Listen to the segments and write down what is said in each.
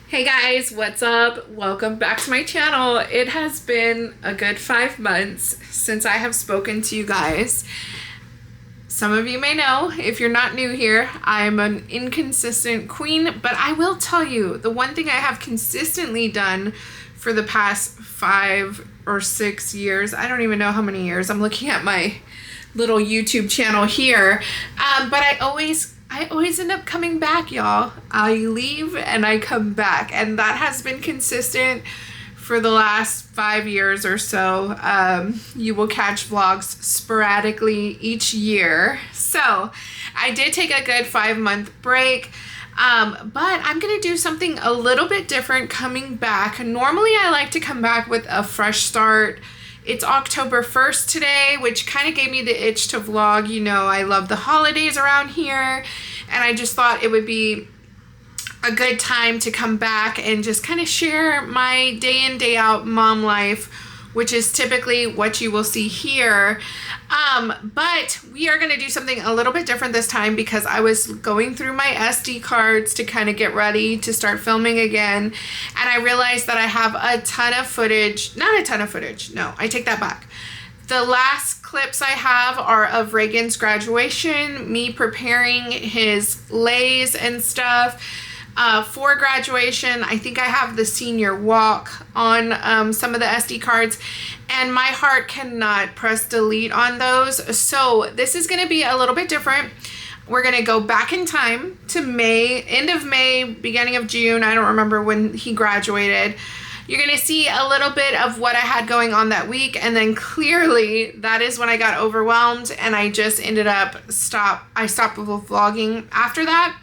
Hey guys, what's up? Welcome back to my channel. It has been a good 5 months since I have spoken to you guys. Some of you may know, if you're not new here, I'm an inconsistent queen, but I will tell you, the one thing I have consistently done for the past 5 or 6 years, I don't even know how many years, I'm looking at my little YouTube channel here, but I always end up coming back, y'all. I leave and I come back, and that has been consistent for the last 5 years or so. You will catch vlogs sporadically each year. So I did take a good 5-month break, but I'm gonna do something a little bit different coming back. Normally I like to come back with a fresh start. It's October 1st today, which kind of gave me the itch to vlog. You know, I love the holidays around here, and I just thought it would be a good time to come back and just kind of share my day in, day out mom life, which is typically what you will see here. But we are going to do something a little bit different this time because I was going through my SD cards to kind of get ready to start filming again. And I realized that I have a ton of footage, not a ton of footage. No, I take that back. The last clips I have are of Reagan's graduation, me preparing his lays and stuff. For graduation, I think I have the senior walk on some of the SD cards, and my heart cannot press delete on those. So this is going to be a little bit different. We're going to go back in time to May, end of May, beginning of June. I don't remember when he graduated. You're going to see a little bit of what I had going on that week, and then clearly that is when I got overwhelmed and I just ended up I stopped with vlogging after that.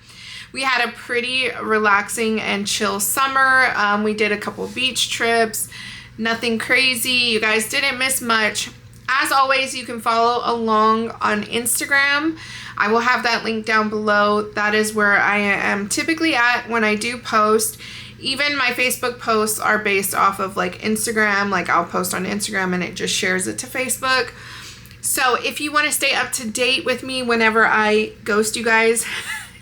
We had a pretty relaxing and chill summer. We did a couple beach trips, nothing crazy. You guys didn't miss much. As always, you can follow along on Instagram. I will have that link down below. That is where I am typically at when I do post. Even my Facebook posts are based off of like Instagram. Like I'll post on Instagram and it just shares it to Facebook. So if you want to stay up to date with me whenever I ghost you guys,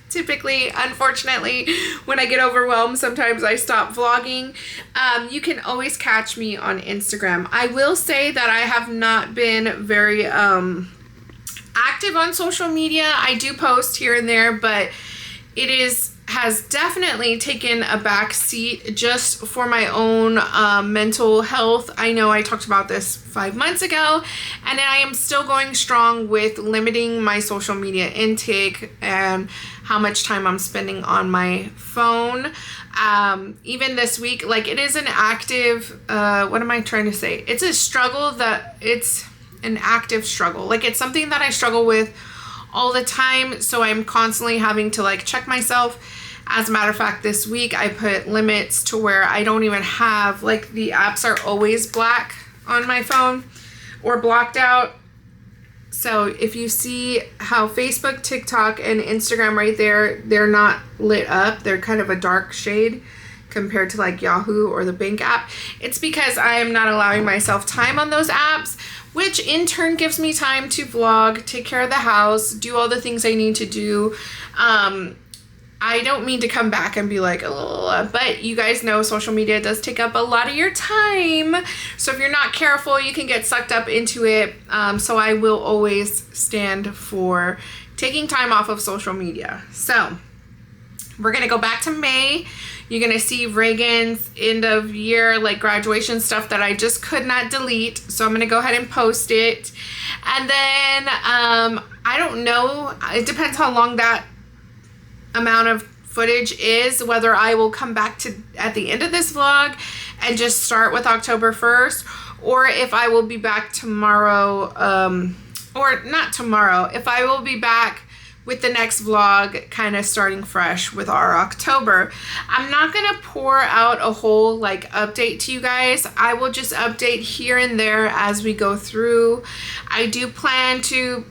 typically, unfortunately, when I get overwhelmed, sometimes I stop vlogging. You can always catch me on Instagram. I will say that I have not been very active on social media. I do post here and there, but it has definitely taken a back seat just for my own mental health. I know I talked about this 5 months ago, and I am still going strong with limiting my social media intake and how much time I'm spending on my phone. Even this week, like it is an active, what am I trying to say? It's a struggle it's an active struggle. Like it's something that I struggle with all the time. So I'm constantly having to like check myself. As a matter of fact, this week I put limits to where I don't even have, like the apps are always black on my phone or blocked out. So if you see how Facebook, TikTok, and Instagram right there, they're not lit up. They're kind of a dark shade compared to like Yahoo or the bank app. It's because I am not allowing myself time on those apps, which in turn gives me time to vlog, take care of the house, do all the things I need to do. I don't mean to come back and be like, oh, but you guys know social media does take up a lot of your time. So if you're not careful, you can get sucked up into it. So I will always stand for taking time off of social media. So we're going to go back to May. You're going to see Reagan's end of year, like graduation stuff that I just could not delete. So I'm going to go ahead and post it. And then, I don't know. It depends how long that amount of footage is, whether I will come back to at the end of this vlog and just start with October 1st, or if I will be back tomorrow, or not tomorrow, if I will be back with the next vlog kind of starting fresh with our October. I'm not gonna pour out a whole like update to you guys. I will just update here and there as we go through. I do plan to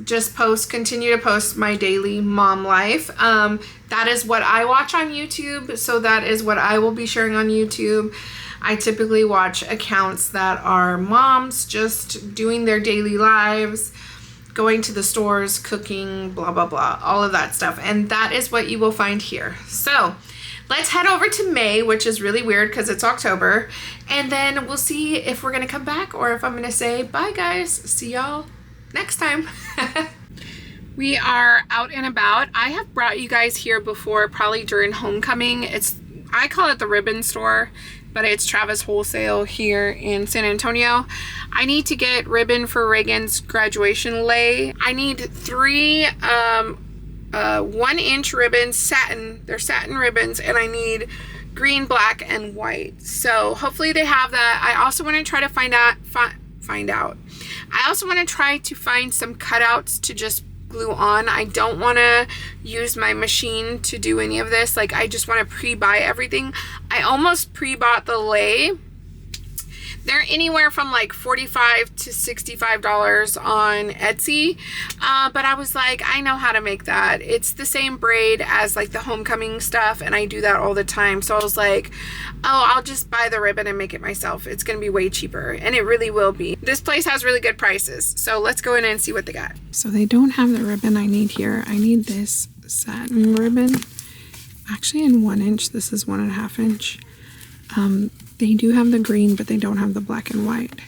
just continue to post my daily mom life. That is what I watch on YouTube, so that is what I will be sharing on YouTube. I typically watch accounts that are moms just doing their daily lives, going to the stores, cooking, blah, blah, blah, all of that stuff. And that is what you will find here. So let's head over to May, which is really weird because it's October. And then we'll see if we're going to come back or if I'm going to say, bye guys, see y'all next time. We are out and about. I have brought you guys here before, probably during homecoming. I call it the ribbon store, but it's Travis Wholesale here in San Antonio. I need to get ribbon for Reagan's graduation lei. I need 3 1-inch ribbons, satin. They're satin ribbons, and I need green, black, and white. So hopefully they have that. I also want to try to find out. I also want to try to find some cutouts to just glue on. I don't want to use my machine to do any of this. Like, I just want to pre-buy everything. I almost pre-bought the lei. They're anywhere from like $45 to $65 on Etsy. But I was like, I know how to make that. It's the same braid as like the homecoming stuff, and I do that all the time. So I was like, oh, I'll just buy the ribbon and make it myself. It's going to be way cheaper, and it really will be. This place has really good prices. So let's go in and see what they got. So they don't have the ribbon I need here. I need this satin ribbon. Actually in 1 inch. This is 1.5 inch. They do have the green, but they don't have the black and white.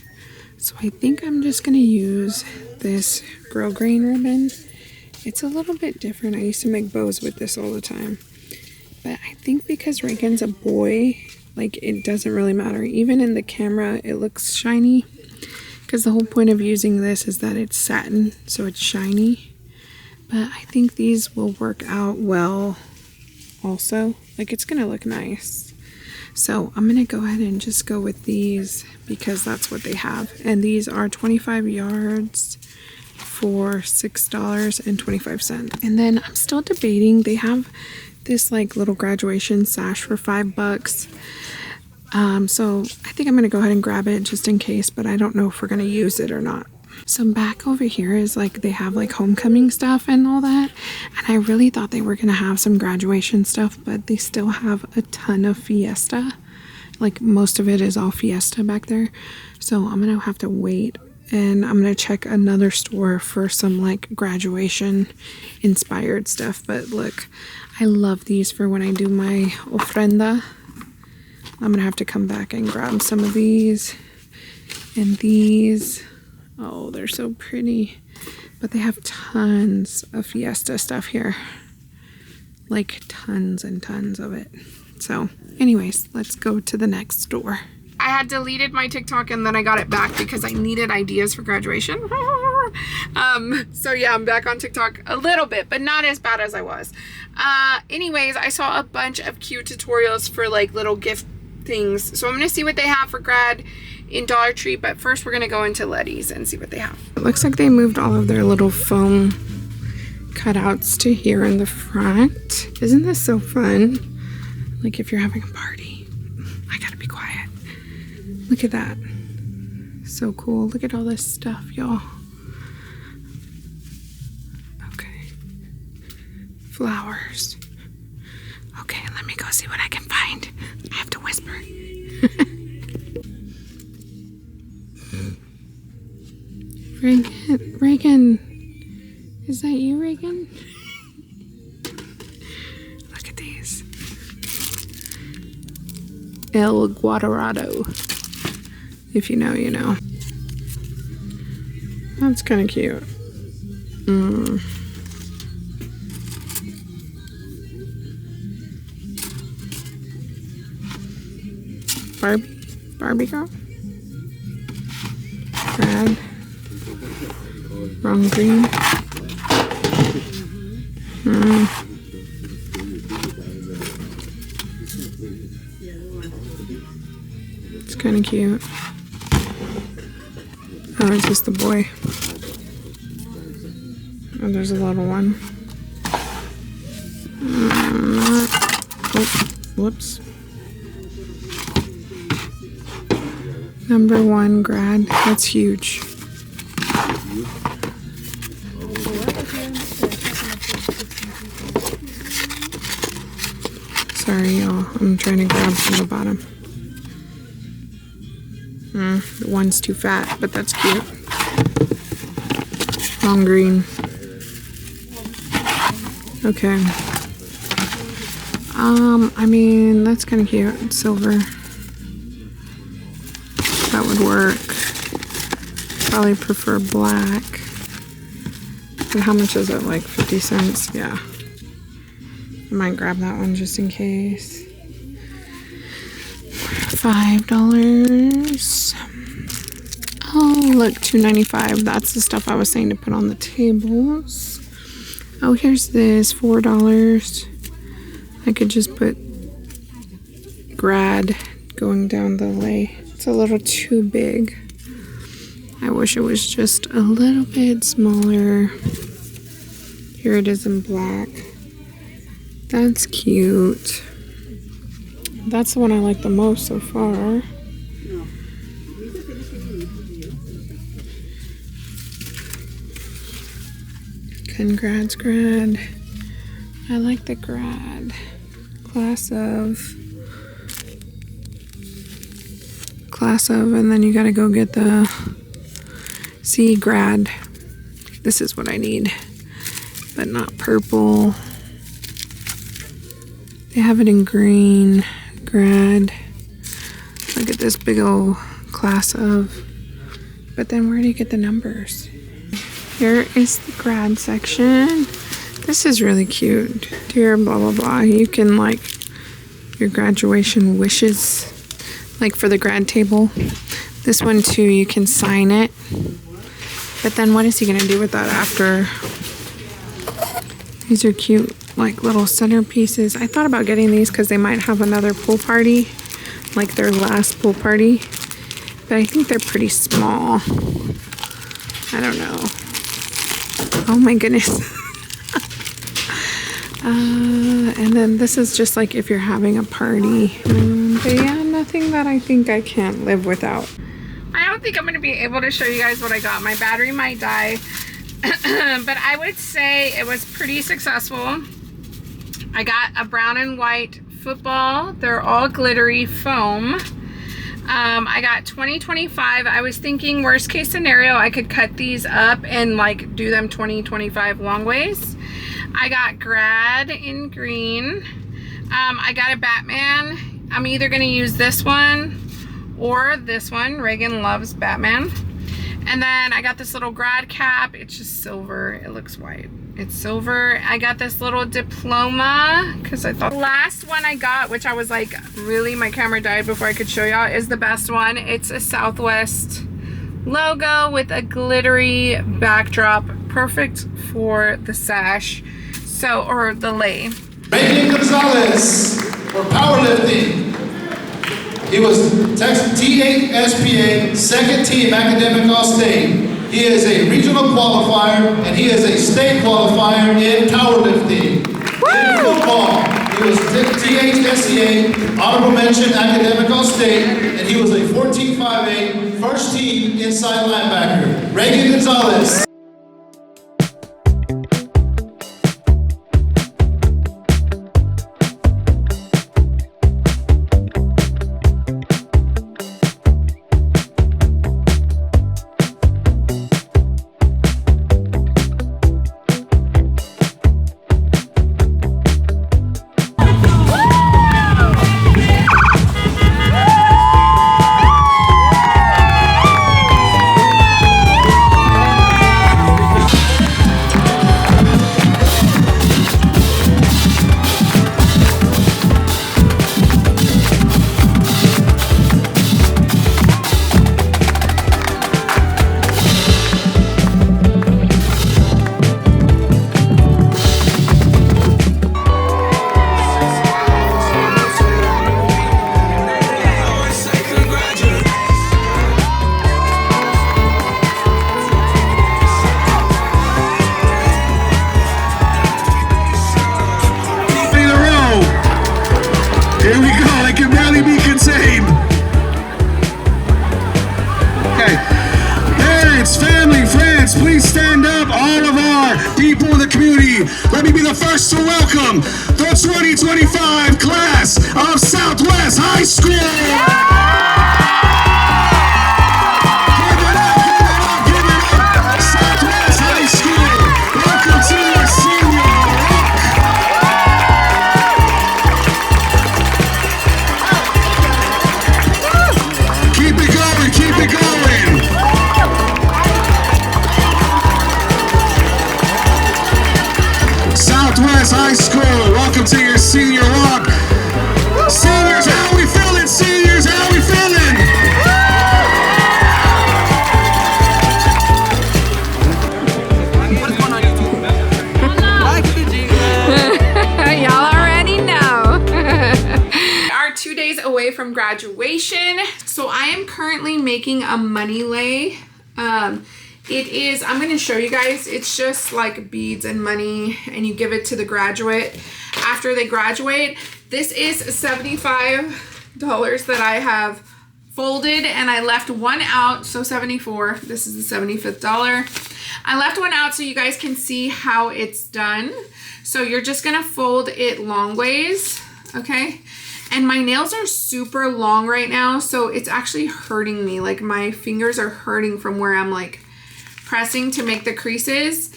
So I think I'm just going to use this grill green ribbon. It's a little bit different. I used to make bows with this all the time. But I think because Reagan's a boy, like, it doesn't really matter. Even in the camera, it looks shiny. Because the whole point of using this is that it's satin, so it's shiny. But I think these will work out well also. Like, it's going to look nice. So I'm going to go ahead and just go with these because that's what they have. And these are 25 yards for $6.25. And then I'm still debating. They have this like little graduation sash for $5. So I think I'm going to go ahead and grab it just in case, but I don't know if we're going to use it or not. So back over here is like they have like homecoming stuff and all that, and I really thought they were gonna have some graduation stuff, but they still have a ton of fiesta. Like most of it is all fiesta back there, so I'm gonna have to wait, and I'm gonna check another store for some like graduation inspired stuff. But look, I love these for when I do my ofrenda. I'm gonna have to come back and grab some of these and these. Oh, they're so pretty. But they have tons of fiesta stuff here. Like tons and tons of it. So anyways, let's go to the next store. I had deleted my TikTok and then I got it back because I needed ideas for graduation. So yeah, I'm back on TikTok a little bit, but not as bad as I was. Anyways, I saw a bunch of cute tutorials for like little gift things. So I'm going to see what they have for grad in Dollar Tree, but first we're going to go into Letty's and see what they have. It looks like they moved all of their little foam cutouts to here in the front. Isn't this so fun? Like if you're having a party. I gotta be quiet. Look at that. So cool. Look at all this stuff, y'all. Okay. Flowers. Okay, let me go see what I can find. I have to whisper. Reagan. Is that you, Reagan? Look at these. El Guadarado. If you know, you know. That's kind of cute. Barbie girl? Brad. Wrong green. It's kind of cute. Oh, it's just the boy. Oh, there's a little one. Oh, whoops. Number 1 grad. That's huge. Sorry, y'all. I'm trying to grab from the bottom. The one's too fat, but that's cute. Long green. Okay. I mean, that's kind of cute. It's silver. That would work. Probably prefer black. And how much is it? Like 50 cents? Yeah. I might grab that one just in case. $5. Oh, look, $2.95. That's the stuff I was saying to put on the tables. Oh, here's this, $4. I could just put grad going down the way. It's a little too big. I wish it was just a little bit smaller. Here it is in black. That's cute. That's the one I like the most so far. Congrats, grad. I like the grad. Class of, and then you gotta go get the C grad. This is what I need, but not purple. They have it in green, grad. Look at this big old class of. But then where do you get the numbers? Here is the grad section. This is really cute. Dear blah blah blah. You can like your graduation wishes, like for the grad table. This one too, you can sign it. But then what is he gonna do with that after? These are cute, like little centerpieces. I thought about getting these because they might have another pool party, like their last pool party. But I think they're pretty small. I don't know. Oh my goodness. And then this is just like if you're having a party. But yeah, nothing that I think I can't live without. I don't think I'm going to be able to show you guys what I got. My battery might die. But I would say it was pretty successful. I got a brown and white football. They're all glittery foam. I got 20-25. I was thinking worst case scenario, I could cut these up and like do them 20-25 long ways. I got grad in green. I got a Batman. I'm either going to use this one or this one. Reagan loves Batman. And then I got this little grad cap. It's just silver. It looks white. It's silver. I got this little diploma because I thought the last one I got, which I was like, really, my camera died before I could show y'all, is the best one. It's a Southwest logo with a glittery backdrop. Perfect for the sash. So, or the lei. Reagan Gonzalez for powerlifting. He was T8SPA, second team academic All-State. He is a regional qualifier and he is a state qualifier in powerlifting. In football, he was T8SCA, honorable mention academic All-State, and he was a 14.58 first team inside linebacker. Reagan Gonzalez. Here we go, I can barely be contained. Okay, parents, family, friends, please stand up. All of our people in the community, let me be the first to welcome the 2025 class of Southwest High School. Give it up, Southwest High School. Welcome to our senior walk. 2 days away from graduation. So I am currently making a money lei. It is, I'm going to show you guys, it's just like beads and money, and you give it to the graduate after they graduate. This is $75 that I have folded, and I left one out, so 74. This is the 75th dollar. I left one out so you guys can see how it's done. So you're just gonna fold it long ways, okay? And my nails are super long right now, so it's actually hurting me. Like my fingers are hurting from where I'm like pressing to make the creases.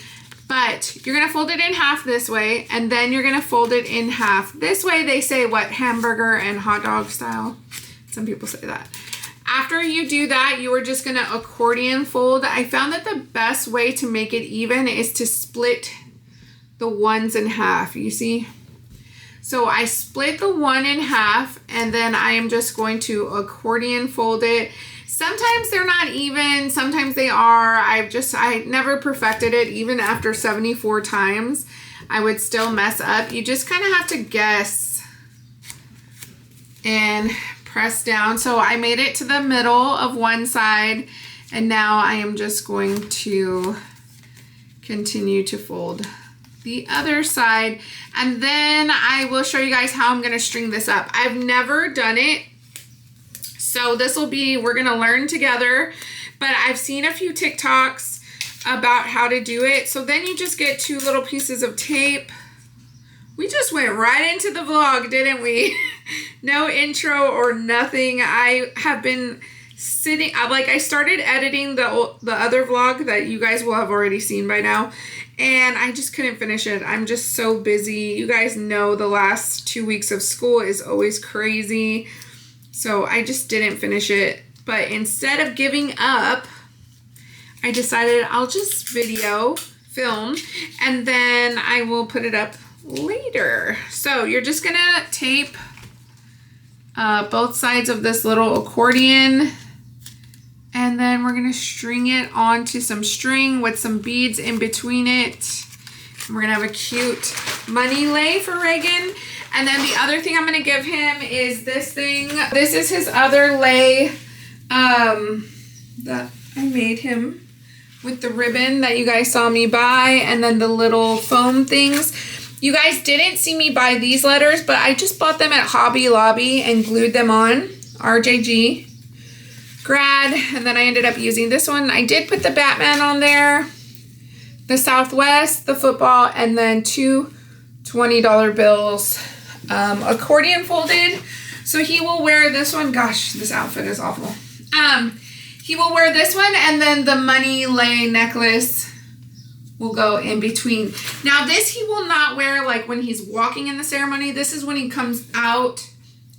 But you're gonna fold it in half this way, and then you're gonna fold it in half this way. They say what, hamburger and hot dog style? Some people say that. After you do that, you are just gonna accordion fold. I found that the best way to make it even is to split the ones in half, you see? So I split the one in half, and then I am just going to accordion fold it. Sometimes they're not even, sometimes they are. I never perfected it. Even after 74 times, I would still mess up. You just kind of have to guess and press down. So I made it to the middle of one side, and now I am just going to continue to fold the other side, and then I will show you guys how I'm going to string this up. I've never done it, so this will be, we're going to learn together, but I've seen a few TikToks about how to do it. So then you just get 2 little pieces of tape. We just went right into the vlog, didn't we? No intro or nothing. I have been sitting, I started editing the other vlog that you guys will have already seen by now, and I just couldn't finish it. I'm just so busy. You guys know the last 2 weeks of school is always crazy, so I just didn't finish it. But instead of giving up, I decided I'll just film, and then I will put it up later. So you're just gonna tape both sides of this little accordion, and then we're gonna string it onto some string with some beads in between it. And we're gonna have a cute money lei for Reagan. And then the other thing I'm gonna give him is this thing. This is his other lei that I made him with the ribbon that you guys saw me buy, and then the little foam things. You guys didn't see me buy these letters, but I just bought them at Hobby Lobby and glued them on. RJG grad, and then I ended up using this one. I did put the Batman on there, the Southwest, the football, and then 2 $20 bills, accordion folded. So he will wear this one. Gosh, this outfit is awful. He will wear this one, and then the money lei necklace will go in between. Now this he will not wear like when he's walking in the ceremony. This is when he comes out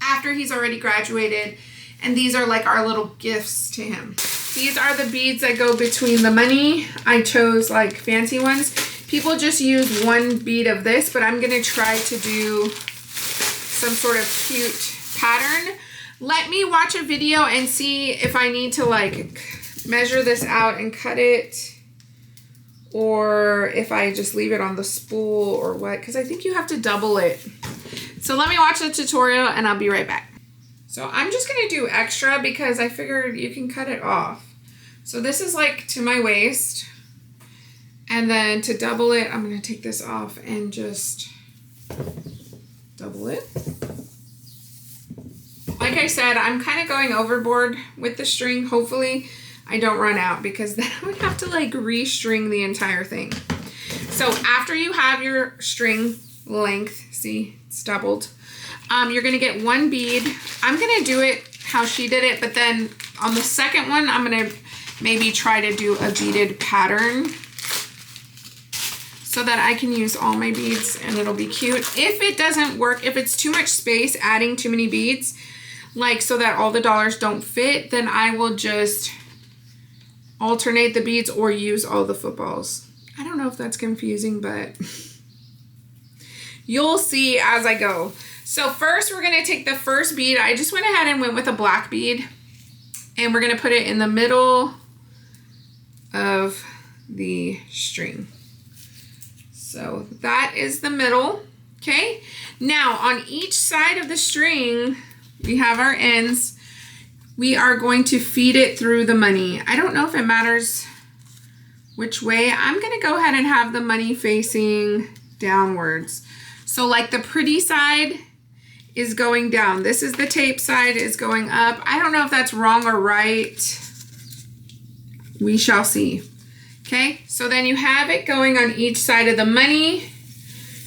after he's already graduated, and these are like our little gifts to him. These are the beads that go between the money. I chose like fancy ones. People just use one bead of this, but I'm gonna try to do some sort of cute pattern. Let me watch a video and see if I need to like measure this out and cut it, or if I just leave it on the spool or what, because I think you have to double it. So let me watch the tutorial and I'll be right back. So I'm just gonna do extra because I figured you can cut it off. So this is like to my waist, and then to double it, I'm gonna take this off and just double it. Like I said, I'm kind of going overboard with the string. Hopefully I don't run out, because then I would have to like restring the entire thing. So after you have your string length, see, it's doubled, you're gonna get one bead. I'm gonna do it how she did it, but then on the second one, I'm gonna maybe try to do a beaded pattern so that I can use all my beads and it'll be cute. If it doesn't work, if it's too much space, adding too many beads, like so that all the dollars don't fit, then I will just alternate the beads or use all the footballs. I don't know if that's confusing, but you'll see as I go. So first we're gonna take the first bead. I just went ahead and went with a black bead, and we're gonna put it in the middle of the string. So that is the middle, okay? Now on each side of the string, We have our ends. We are going to feed it through the money. I don't know if it matters which way. I'm going to go ahead and have the money facing downwards. So like the pretty side is going down. This is the tape side is going up. I don't know if that's wrong or right. We shall see. Okay, so then you have it going on each side of the money.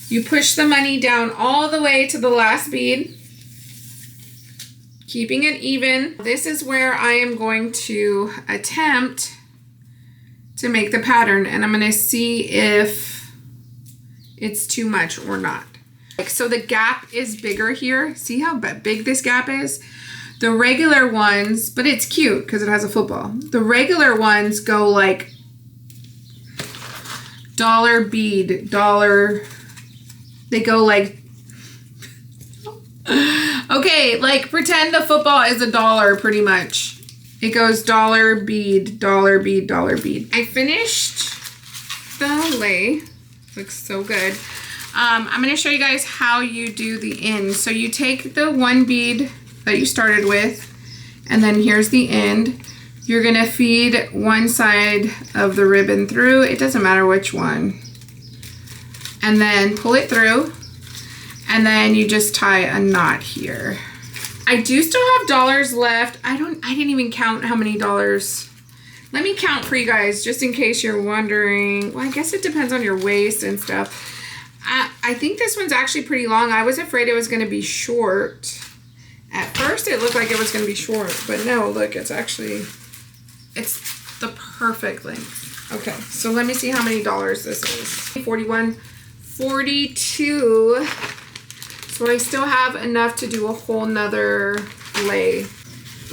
You push the money down all the way to the last bead, keeping it even. This is where I am going to attempt to make the pattern, and I'm going to see if it's too much or not. So the gap is bigger here. See how big this gap is? The regular ones, but it's cute because it has a football. The regular ones go like dollar bead, dollar. They go like, okay, like pretend the football is $1 pretty much. It goes dollar bead, dollar bead, dollar bead. I finished the lei. Looks so good. I'm going to show you guys how you do the end. So you take the one bead that you started with, and then here's the end. You're going to feed one side of the ribbon through. It doesn't matter which one. And then pull it through, and then you just tie a knot here. I do still have dollars left. I didn't even count how many dollars. Let me count for you guys just in case you're wondering. Well, I guess it depends on your waist and stuff. I think this one's actually pretty long. I was afraid it was going to be short. At first it looked like it was going to be short, but no, look, it's the perfect length. Okay, so let me see how many dollars this is. 41, 42. So I still have enough to do a whole nother lei.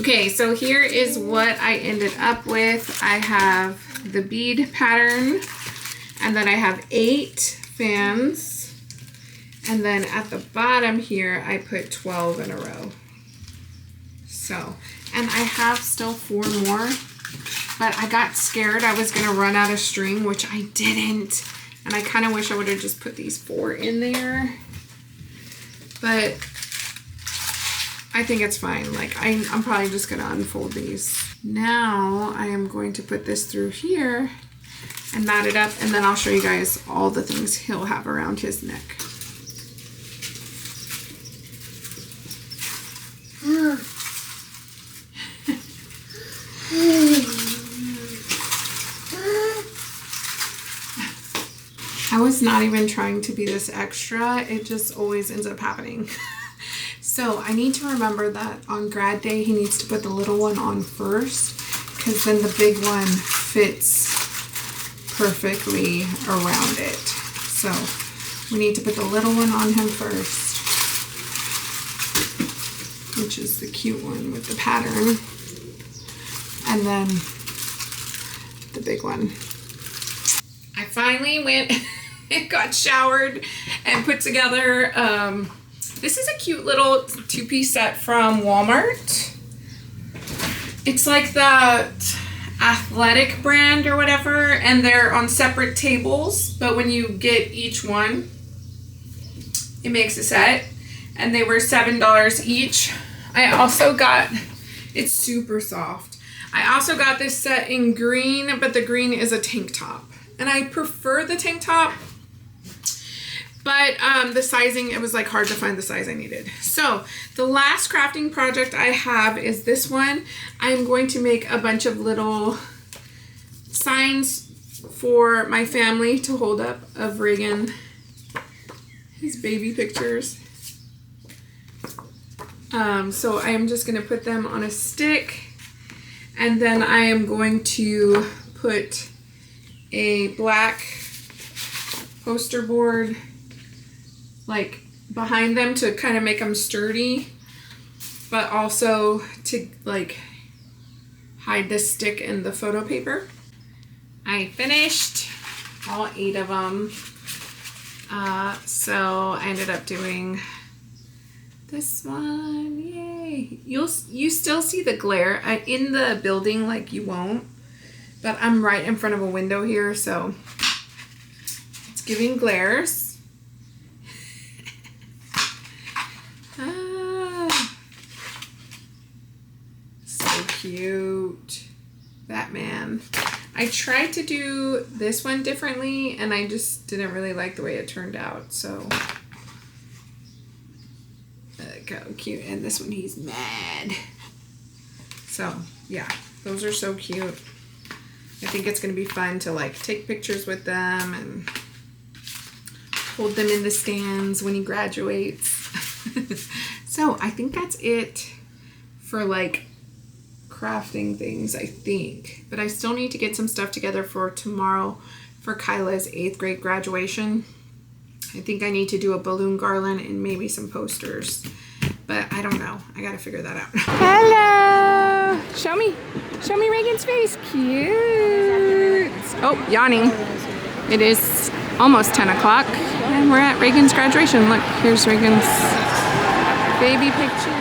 Okay, so here is what I ended up with. I have the bead pattern, and then I have 8 fans, and then at the bottom here I put 12 in a row. So, and I have still 4 more, but I got scared I was gonna run out of string, which I didn't, and I kind of wish I would have just put these 4 in there, but I think it's fine. Like I'm probably just gonna unfold these. Now I am going to put this through here and knot it up, and then I'll show you guys all the things he'll have around his neck. I was not even trying to be this extra. It just always ends up happening. So I need to remember that on grad day he needs to put the little one on first, because then the big one fits perfectly around it. So we need to put the little one on him first, which is the cute one with the pattern, and then the big one. I finally went and got showered and put together, this is a cute little 2-piece set from Walmart. It's like the Athletic brand or whatever, and they're on separate tables, but when you get each one, it makes a set, and they were $7 each. I also got, it's super soft. I also got this set in green, but the green is a tank top, and I prefer the tank top, but the sizing, it was like hard to find the size I needed. So the last crafting project I have is this one. I'm going to make a bunch of little signs for my family to hold up of Reagan, his baby pictures. So I am just going to put them on a stick, and then I am going to put a black poster board like behind them to kind of make them sturdy, but also to like hide the stick in the photo paper. I finished all 8 of them. So I ended up doing this one. Yay! You still see the glare in the building, like you won't, but I'm right in front of a window here, so it's giving glares. cute. Batman. I tried to do this one differently and I just didn't really like the way it turned out. So, look how cute. And this one, he's mad. So, yeah, those are so cute. I think it's going to be fun to like take pictures with them and hold them in the stands when he graduates. So I think that's it for like crafting things, I think. But I still need to get some stuff together for tomorrow for Kyla's 8th grade graduation. I think I need to do a balloon garland and maybe some posters. But I don't know. I gotta figure that out. Hello! Show me Reagan's face. Cute! Oh, yawning. It is almost 10 o'clock and we're at Reagan's graduation. Look, here's Reagan's baby pictures.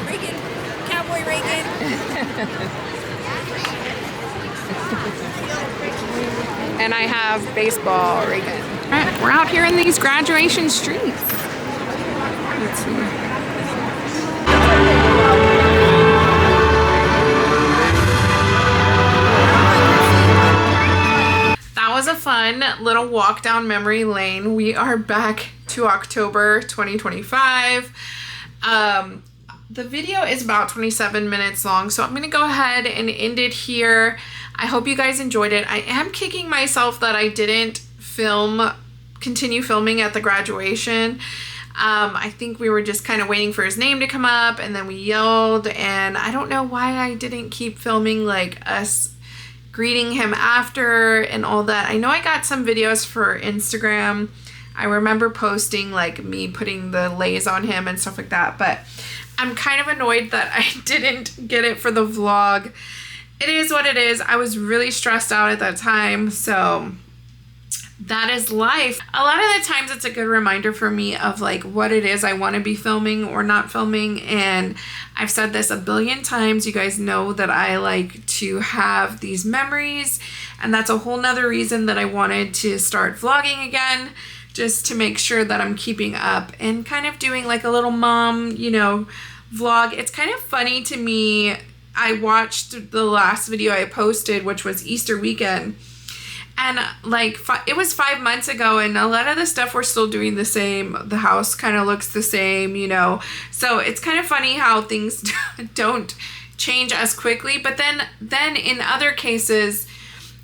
Reagan, Cowboy Reagan. And I have baseball Reagan. All right, we're out here in these graduation streets. Let's see. That was a fun little walk down memory lane. We are back to October 2025. The video is about 27 minutes long, so I'm gonna go ahead and end it here. I hope you guys enjoyed it. I am kicking myself that I didn't continue filming at the graduation. I think we were just kind of waiting for his name to come up and then we yelled, and I don't know why I didn't keep filming like us greeting him after and all that. I know I got some videos for Instagram. I remember posting like me putting the lays on him and stuff like that, but I'm kind of annoyed that I didn't get it for the vlog. It is what it is. I was really stressed out at that time, so that is life. A lot of the times it's a good reminder for me of like what it is I want to be filming or not filming, and I've said this a billion times. You guys know that I like to have these memories, and that's a whole nother reason that I wanted to start vlogging again, just to make sure that I'm keeping up and kind of doing like a little mom, you know, vlog. It's kind of funny to me. I watched the last video I posted, which was Easter weekend, and like it was 5 months ago, and a lot of the stuff we're still doing the same. The house kind of looks the same, you know, so it's kind of funny how things don't change as quickly. But then in other cases,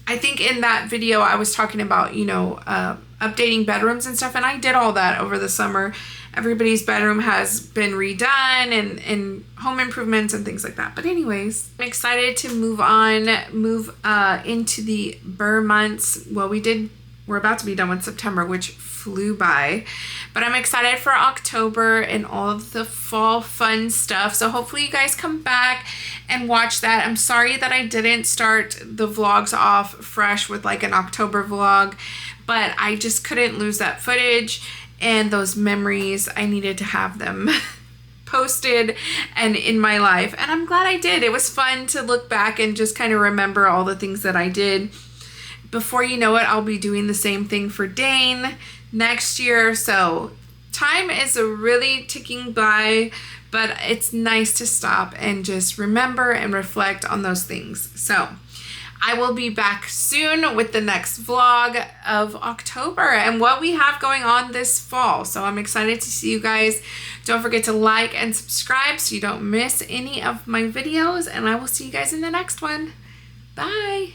I think in that video I was talking about, you know, updating bedrooms and stuff, and I did all that over the summer. Everybody's bedroom has been redone and home improvements and things like that. But anyways, I'm excited to move into the Burr months. Well, we're about to be done with September, which flew by, but I'm excited for October and all of the fall fun stuff. So hopefully you guys come back and watch that. I'm sorry that I didn't start the vlogs off fresh with like an October vlog, but I just couldn't lose that footage and those memories. I needed to have them posted and in my life, and I'm glad I did. It was fun to look back and just kind of remember all the things that I did. Before you know it, I'll be doing the same thing for Dane next year. So time is really ticking by, but it's nice to stop and just remember and reflect on those things. So I will be back soon with the next vlog of October and what we have going on this fall. So I'm excited to see you guys. Don't forget to like and subscribe so you don't miss any of my videos, and I will see you guys in the next one. Bye.